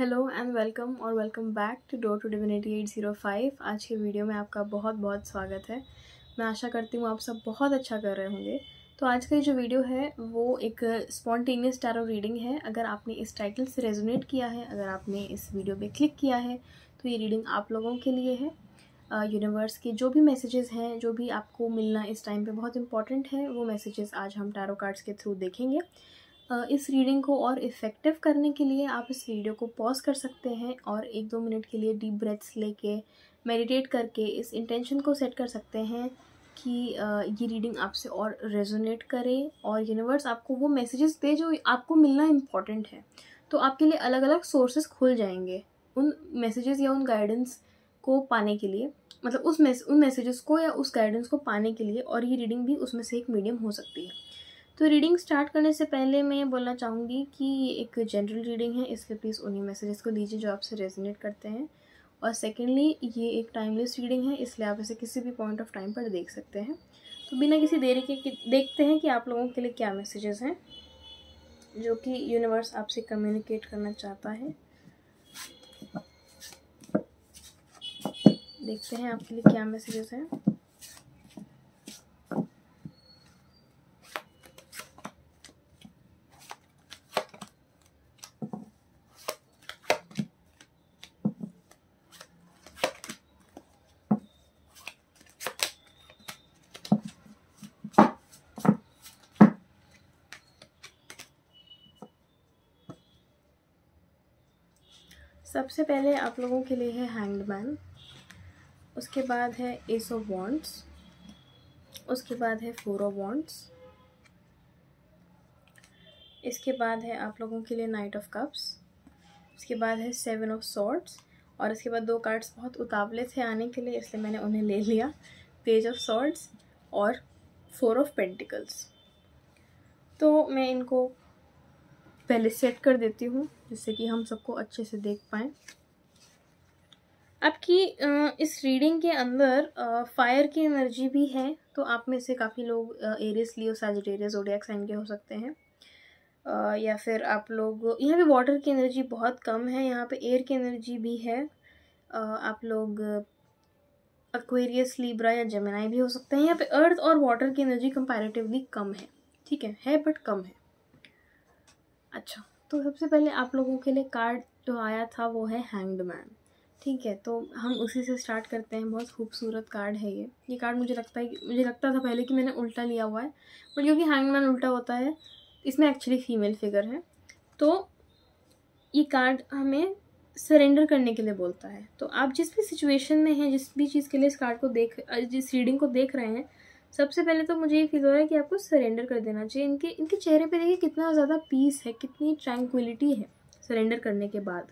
Hello and welcome और welcome back to door to divinity 805। आज के वीडियो में आपका बहुत बहुत स्वागत है। मैं आशा करती हूँ आप सब बहुत अच्छा कर रहे होंगे। तो आज का जो वीडियो है वो एक स्पॉन्टेनियस टैरो रीडिंग है। अगर आपने इस टाइटल से रेजोनेट किया है, अगर आपने इस वीडियो पे क्लिक किया है, तो ये रीडिंग आप लोगों के लिए है। यूनिवर्स के जो भी मैसेजेस हैं, जो भी आपको मिलना इस टाइम पे बहुत इंपॉर्टेंट है, वो मैसेजेस आज हम टैरो कार्ड्स के थ्रू देखेंगे। इस रीडिंग को और इफ़ेक्टिव करने के लिए आप इस वीडियो को पॉज कर सकते हैं और 1-2 मिनट के लिए डीप ब्रेथ्स लेके मेडिटेट करके इस इंटेंशन को सेट कर सकते हैं कि ये रीडिंग आपसे और रेजोनेट करे और यूनिवर्स आपको वो मैसेजेस दे जो आपको मिलना इम्पॉर्टेंट है। तो आपके लिए अलग अलग सोर्सेस खुल जाएंगे उन मैसेजेस या उन गाइडेंस को पाने के लिए, मतलब उन मैसेजेस को या उस गाइडेंस को पाने के लिए, और ये रीडिंग भी उसमें से एक मीडियम हो सकती है। तो रीडिंग स्टार्ट करने से पहले मैं ये बोलना चाहूँगी कि ये एक जनरल रीडिंग है, इसलिए प्लीज़ उन्हीं मैसेजेस को लीजिए जो आपसे रेजोनेट करते हैं। और सेकेंडली ये एक टाइमलेस रीडिंग है, इसलिए आप इसे किसी भी पॉइंट ऑफ टाइम पर देख सकते हैं। तो बिना किसी देरी के देखते हैं कि आप लोगों के लिए क्या मैसेजेस हैं जो कि यूनिवर्स आपसे कम्युनिकेट करना चाहता है। देखते हैं आपके लिए क्या मैसेजेस हैं। सबसे पहले आप लोगों के लिए है हैंग्ड मैन, उसके बाद है एस ऑफ वॉन्ड्स, उसके बाद है 4 ऑफ वॉन्ड्स, इसके बाद है आप लोगों के लिए नाइट ऑफ कप्स, उसके बाद है 7 ऑफ सॉर्ड्स, और इसके बाद 2 कार्ड्स बहुत उतावले थे आने के लिए, इसलिए मैंने उन्हें ले लिया, पेज ऑफ सॉर्ड्स और 4 ऑफ पेंटिकल्स। तो मैं इनको पहले सेट कर देती हूँ जिससे कि हम सबको अच्छे से देख पाएँ। आपकी इस रीडिंग के अंदर फायर की एनर्जी भी है, तो आप में से काफ़ी लोग एरियस, लियो, सैजिटेरियस, ज़ोडिएक साइन के हो सकते हैं, या फिर आप लोग, यहाँ पे वाटर की एनर्जी बहुत कम है, यहाँ पे एयर की एनर्जी भी है। आप लोग एक्वेरियस, लिब्रा या जेमिनाई भी हो सकते हैं। यहाँ पे अर्थ और वाटर की एनर्जी कंपैरेटिवली कम है, ठीक है बट कम है। अच्छा, तो सबसे पहले आप लोगों के लिए कार्ड जो आया था वो है हैंग्ड मैन, ठीक है। तो हम उसी से स्टार्ट करते हैं। बहुत खूबसूरत कार्ड है ये कार्ड। मुझे लगता था पहले कि मैंने उल्टा लिया हुआ है, बट क्योंकि हैंग्ड मैन उल्टा होता है, इसमें एक्चुअली फीमेल फिगर है। तो ये कार्ड हमें सरेंडर करने के लिए बोलता है। तो आप जिस भी सिचुएशन में हैं, जिस भी चीज़ के लिए इस कार्ड को जिस रीडिंग को देख रहे हैं, सबसे पहले तो मुझे ये फील हो रहा है कि आपको सरेंडर कर देना चाहिए। इनके चेहरे पे देखिए कितना ज़्यादा पीस है, कितनी ट्रैंक्विलिटी है सरेंडर करने के बाद।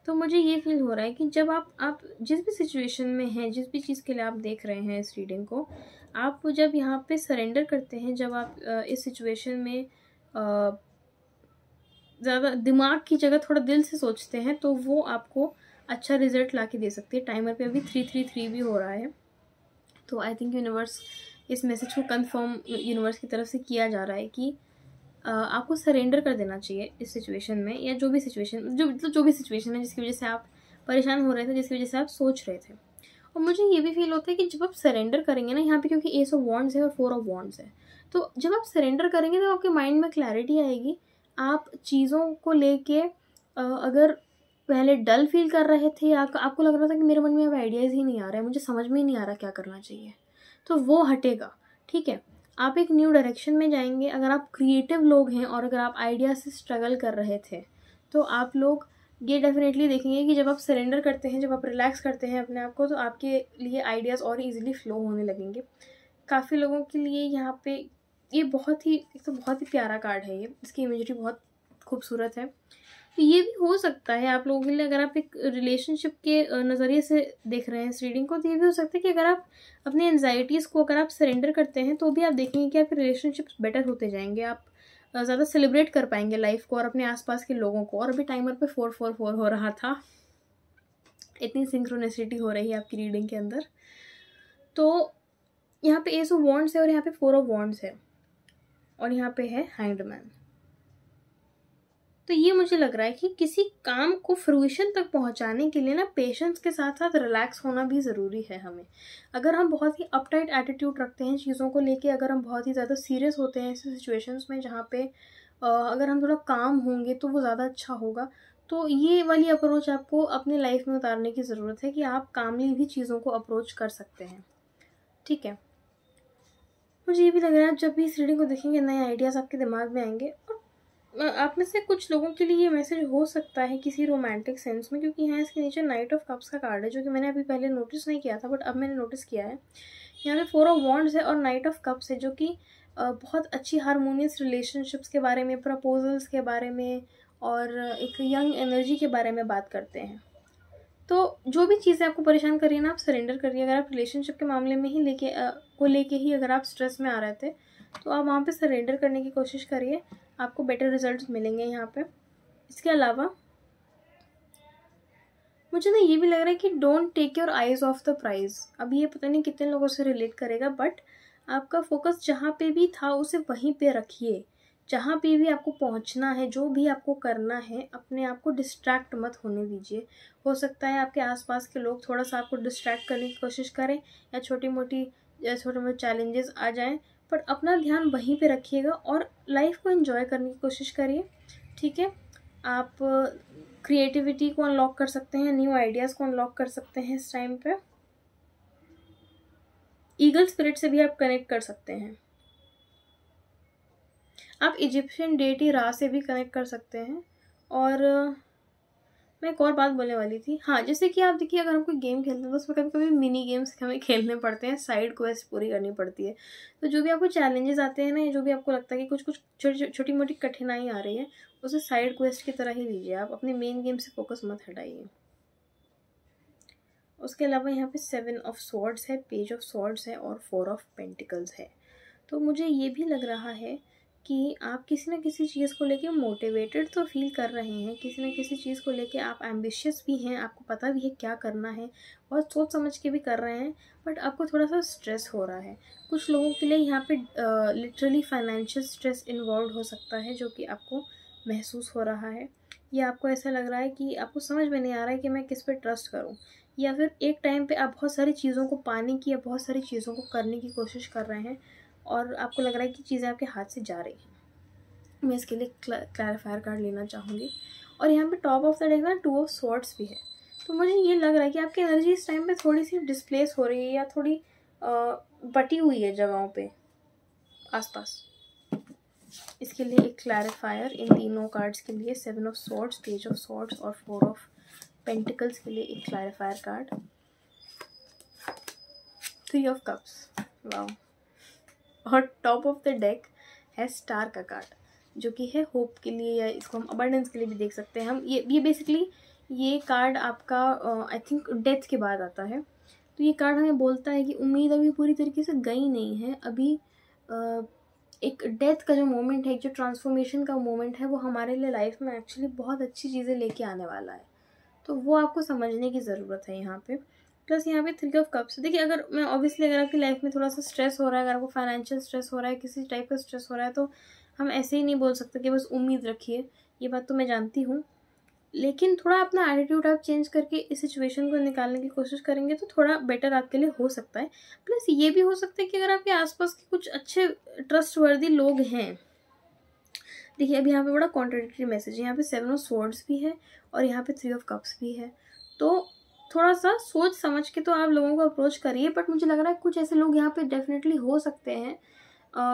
तो मुझे ये फील हो रहा है कि जब आप जिस भी सिचुएशन में हैं, जिस भी चीज़ के लिए आप देख रहे हैं इस रीडिंग को, आप जब यहाँ पे सरेंडर करते हैं, जब आप इस सिचुएशन में ज़्यादा दिमाग की जगह थोड़ा दिल से सोचते हैं, तो वो आपको अच्छा रिजल्ट ला के दे सकती है। टाइमर पे अभी 333 भी हो रहा है। तो आई थिंक यूनिवर्स, इस मैसेज को कंफर्म यूनिवर्स की तरफ से किया जा रहा है कि आपको सरेंडर कर देना चाहिए इस सिचुएशन में, या जो भी सिचुएशन है जिसकी वजह से आप परेशान हो रहे थे, जिसकी वजह से आप सोच रहे थे। और मुझे ये भी फील होता है कि जब आप सरेंडर करेंगे ना, यहाँ पे क्योंकि एस ऑफ वॉन्ड्स है और 4 ऑफ वॉन्ड्स है, तो जब आप सरेंडर करेंगे तो आपके माइंड में क्लैरिटी आएगी। आप चीज़ों को लेके अगर पहले डल फील कर रहे थे, या आपको लग रहा था कि मेरे मन में अब आइडियाज़ ही नहीं आ रहा है, मुझे समझ में ही नहीं आ रहा क्या करना चाहिए, तो वो हटेगा, ठीक है। आप एक न्यू डायरेक्शन में जाएंगे। अगर आप क्रिएटिव लोग हैं और अगर आप आइडिया से स्ट्रगल कर रहे थे, तो आप लोग ये डेफिनेटली देखेंगे कि जब आप सरेंडर करते हैं, जब आप रिलैक्स करते हैं अपने आप को, तो आपके लिए आइडियाज़ और इजीली फ्लो होने लगेंगे। काफ़ी लोगों के लिए यहाँ पे ये बहुत ही प्यारा कार्ड है। ये इसकी इमेजरी बहुत खूबसूरत है। तो ये भी हो सकता है आप लोगों के लिए, अगर आप एक रिलेशनशिप के नज़रिए से देख रहे हैं इस रीडिंग को, तो ये भी हो सकता है कि अगर आप अपनी एनजाइटीज़ को अगर आप सरेंडर करते हैं, तो भी आप देखेंगे कि आपके रिलेशनशिप्स बेटर होते जाएंगे। आप ज़्यादा सेलिब्रेट कर पाएंगे लाइफ को और अपने आसपास के लोगों को। और अभी टाइमर पे 444 हो रहा था, इतनी सिंक्रोनिसिटी हो रही है आपकी रीडिंग के अंदर। तो यहाँ पे एस ऑफ वॉन्ड्स है और यहाँ पे 4 ऑफ वॉन्ड्स है और यहाँ पे है हैंग्ड मैन। तो ये मुझे लग रहा है कि किसी काम को फ्रूइशन तक पहुंचाने के लिए ना पेशेंस के साथ साथ रिलैक्स होना भी ज़रूरी है हमें। अगर हम बहुत ही अपटाइट एटीट्यूड रखते हैं चीज़ों को लेके, अगर हम बहुत ही ज़्यादा सीरियस होते हैं ऐसे सिचुएशंस में जहाँ पे अगर हम थोड़ा काम होंगे तो वो ज़्यादा अच्छा होगा। तो ये वाली अप्रोच आपको अपनी लाइफ में उतारने की ज़रूरत है कि आप कामली भी चीज़ों को अप्रोच कर सकते हैं। ठीक है, मुझे ये भी लग रहा है आप जब भी इस रीडिंग को देखेंगे नए आइडियाज़ आपके दिमाग में आएंगे। और आप में से कुछ लोगों के लिए ये मैसेज हो सकता है किसी रोमांटिक सेंस में, क्योंकि यहाँ इसके नीचे नाइट ऑफ कप्स का कार्ड है जो कि मैंने अभी पहले नोटिस नहीं किया था बट अब मैंने नोटिस किया है। यहाँ पे 4 ऑफ वॉन्ड्स है और नाइट ऑफ कप्स है जो कि बहुत अच्छी हारमोनियस रिलेशनशिप्स के बारे में, प्रपोजल्स के बारे में और एक यंग एनर्जी के बारे में बात करते हैं। तो जो भी चीज़ें आपको परेशान कर रही है ना, आप सरेंडर करिए। अगर आप रिलेशनशिप के मामले में ही लेके ही अगर आप स्ट्रेस में आ रहे थे तो आप वहाँ पे सरेंडर करने की कोशिश करिए, आपको बेटर रिजल्ट्स मिलेंगे यहाँ पे। इसके अलावा मुझे ना ये भी लग रहा है कि don't take your eyes off the prize. अब ये पता नहीं कितने लोगों से रिलेट करेगा, बट आपका फोकस जहाँ पे भी था उसे वहीं पे रखिए। जहाँ पे भी आपको पहुँचना है, जो भी आपको करना है, अपने आप को डिस्ट्रैक्ट मत होने दीजिए। हो सकता है आपके आसपास के लोग थोड़ा सा आपको डिस्ट्रैक्ट करने की कोशिश करें या छोटे मोटे चैलेंजेस आ जाएं, पर अपना ध्यान वहीं पे रखिएगा और लाइफ को एंजॉय करने की कोशिश करिए। ठीक है, आप क्रिएटिविटी को अनलॉक कर सकते हैं, न्यू आइडियाज़ को अनलॉक कर सकते हैं इस टाइम पे। ईगल स्पिरिट से भी आप कनेक्ट कर सकते हैं। आप इजिप्शियन डेटी रा से भी कनेक्ट कर सकते हैं। और मैं एक और बात बोलने वाली थी, हाँ, जैसे कि आप देखिए अगर हम कोई गेम खेलते हैं तो उसमें कभी कभी मिनी गेम्स हमें खेलने पड़ते हैं, साइड क्वेस्ट पूरी करनी पड़ती है। तो जो भी आपको चैलेंजेस आते हैं ना, जो भी आपको लगता है कि कुछ कुछ छोटी मोटी कठिनाई आ रही है, उसे साइड क्वेस्ट की तरह ही लीजिए। आप अपने मेन गेम से फोकस मत हटाइए। उसके अलावा यहाँ पे 7 ऑफ स्वॉर्ड्स है, पेज ऑफ स्वॉर्ड्स है और 4 ऑफ पेंटिकल्स है। तो मुझे ये भी लग रहा है कि आप किसी न किसी चीज़ को लेके मोटिवेटेड तो फील कर रहे हैं, किसी न किसी चीज़ को लेके आप एम्बिशियस भी हैं, आपको पता भी है क्या करना है, बहुत सोच समझ के भी कर रहे हैं, बट आपको थोड़ा सा स्ट्रेस हो रहा है। कुछ लोगों के लिए यहाँ पे लिटरली फाइनेंशियल स्ट्रेस इन्वॉल्व हो सकता है जो कि आपको महसूस हो रहा है, या आपको ऐसा लग रहा है कि आपको समझ में नहीं आ रहा है कि मैं किस पे ट्रस्ट करूँ, या फिर एक टाइम पे आप बहुत सारी चीज़ों को पाने की या बहुत सारी चीज़ों को करने की कोशिश कर रहे हैं और आपको लग रहा है कि चीज़ें आपके हाथ से जा रही हैं। मैं इसके लिए क्लैरिफायर कार्ड लेना चाहूँगी। और यहाँ पे टॉप ऑफ द डेक ना 2 ऑफ स्वॉर्ड्स भी है। तो मुझे ये लग रहा है कि आपकी एनर्जी इस टाइम पे थोड़ी सी डिस्प्लेस हो रही है या थोड़ी बटी हुई है जगहों पे आसपास। इसके लिए एक क्लैरिफायर इन तीनों कार्ड्स के लिए, 7 of swords, page of swords और 4 ऑफ पेंटिकल्स के लिए एक clarifier card. 3 of cups, wow. और टॉप ऑफ द डेक है स्टार का कार्ड जो कि है होप के लिए, या इसको हम अबंडेंस के लिए भी देख सकते हैं। हम ये बेसिकली ये कार्ड आपका आई थिंक डेथ के बाद आता है। तो ये कार्ड हमें बोलता है कि उम्मीद अभी पूरी तरीके से गई नहीं है। अभी एक डेथ का जो मोमेंट है, जो ट्रांसफॉर्मेशन का मोमेंट है, वो हमारे लिए लाइफ में एक्चुअली बहुत अच्छी चीज़ें लेके आने वाला है। तो वो आपको समझने की ज़रूरत है यहाँ पे। प्लस यहाँ पे 3 ऑफ कप्स, देखिए अगर मैं ऑब्वियसली अगर आपकी लाइफ में थोड़ा सा स्ट्रेस हो रहा है, अगर आपको फाइनेंशियल स्ट्रेस हो रहा है, किसी टाइप का स्ट्रेस हो रहा है, तो हम ऐसे ही नहीं बोल सकते कि बस उम्मीद रखिए। ये बात तो मैं जानती हूँ, लेकिन थोड़ा अपना एटीट्यूड आप चेंज करके इस सिचुएशन को निकालने की कोशिश करेंगे तो थोड़ा बेटर आपके लिए हो सकता है। प्लस ये भी हो सकता है कि अगर आपके आसपास के कुछ अच्छे ट्रस्टवर्दी लोग हैं, देखिए अब यहाँ पे बड़ा कॉन्ट्रडिक्टरी मैसेज है। यहाँ पे 7 ऑफ स्वॉर्ड्स भी है और यहाँ पे 3 ऑफ कप्स भी है। तो थोड़ा सा सोच समझ के तो आप लोगों को अप्रोच करिए, बट मुझे लग रहा है कुछ ऐसे लोग यहाँ पे डेफिनेटली हो सकते हैं,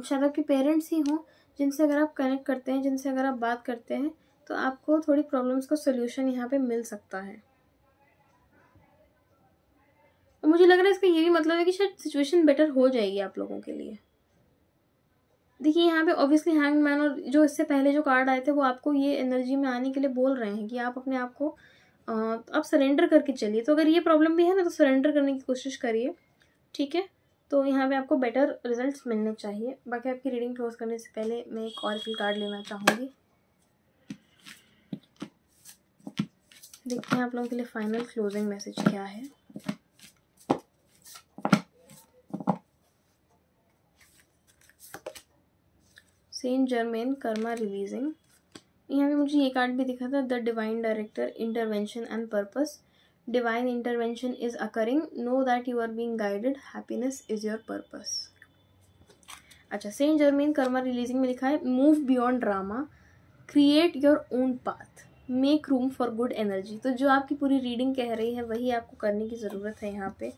शायद आपके पेरेंट्स ही हों, जिनसे अगर आप कनेक्ट करते हैं, जिनसे अगर आप बात करते हैं तो आपको थोड़ी प्रॉब्लम्स का सोल्यूशन यहाँ पे मिल सकता है। और मुझे लग रहा है इसका ये भी मतलब है कि शायद सिचुएशन बेटर हो जाएगी आप लोगों के लिए। देखिए यहाँ पे ऑब्वियसली हैंगमैन और जो इससे पहले जो कार्ड आए थे वो आपको ये एनर्जी में आने के लिए बोल रहे हैं कि आप अपने आप को आप सरेंडर करके चलिए। तो अगर ये प्रॉब्लम भी है ना तो सरेंडर करने की कोशिश करिए। ठीक है, तो यहाँ पे आपको बेटर रिजल्ट्स मिलने चाहिए। बाकी आपकी रीडिंग क्लोज करने से पहले मैं एक ऑरेकल कार्ड लेना चाहूँगी। देखते हैं आप लोगों के लिए फाइनल क्लोजिंग मैसेज क्या है। सेंट जर्मेन, कर्मा रिलीजिंग, यहाँ पे मुझे ये कार्ड भी दिखा था, the divine director, intervention and purpose. Divine intervention is occurring, know that you are being guided, happiness is your purpose. अच्छा, सेंट जर्मेन कर्मा रिलीजिंग में लिखा है, move beyond drama, create your own path, make room for good energy. तो जो आपकी पूरी reading कह रही है वही आपको करने की ज़रूरत है यहाँ पे,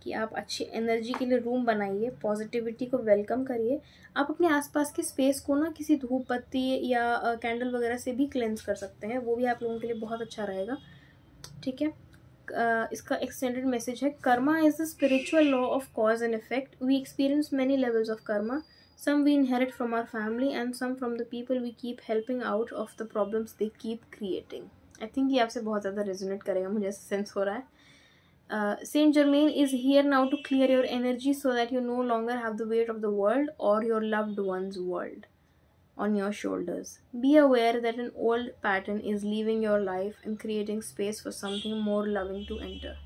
कि आप अच्छी एनर्जी के लिए रूम बनाइए, पॉजिटिविटी को वेलकम करिए. आप अपने आसपास के स्पेस को ना किसी धूप बत्ती या कैंडल वगैरह से भी क्लेंस कर सकते हैं, वो भी आप लोगों के लिए बहुत अच्छा रहेगा. ठीक है. इसका एक्सटेंडेड मैसेज है, karma is the spiritual law of cause and effect. We experience many levels of karma. Some we inherit from our family and some from the people we keep helping out of the problems they keep creating. I think ये आपसे बहुत ज़्यादा resonate करेगा, मुझे ऐसा sense हो रहा है. Saint Germain is here now to clear your energy so that you no longer have the weight of the world or your loved one's world on your shoulders. Be aware that an old pattern is leaving your life and creating space for something more loving to enter.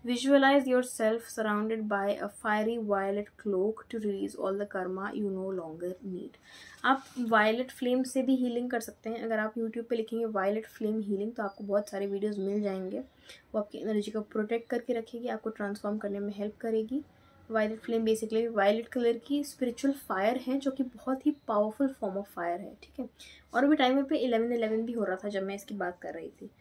Visualize yourself surrounded by a fiery violet cloak to release all the karma you no longer need. आप violet flame से भी healing कर सकते हैं. अगर आप YouTube पे लिखेंगे वायलेट फ्लेम हीलिंग तो आपको बहुत सारे वीडियोस मिल जाएंगे. वो आपकी एनर्जी को प्रोटेक्ट करके रखेगी, आपको ट्रांसफॉर्म करने में हेल्प करेगी. Violet flame basically violet colour की स्पिरिचुअल फायर है, जो कि बहुत ही पावरफुल फॉर्म ऑफ फायर है. ठीक है. और अभी टाइमर पे 11:11 भी हो रहा था जब मैं इसकी बात कर रही थी.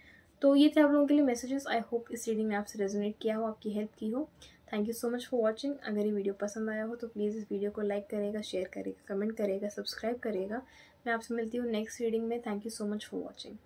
तो ये थे आप लोगों के लिए मैसेजेस. आई होप इस रीडिंग ने आपसे रेजोनेट किया हो, आपकी हेल्प की हो. Thank you so much for watching. अगर ये वीडियो पसंद आया हो तो प्लीज़ इस वीडियो को लाइक करेगा, शेयर करेगा, कमेंट करेगा, सब्सक्राइब करेगा. मैं आपसे मिलती हूँ नेक्स्ट रीडिंग में. Thank you so much for watching.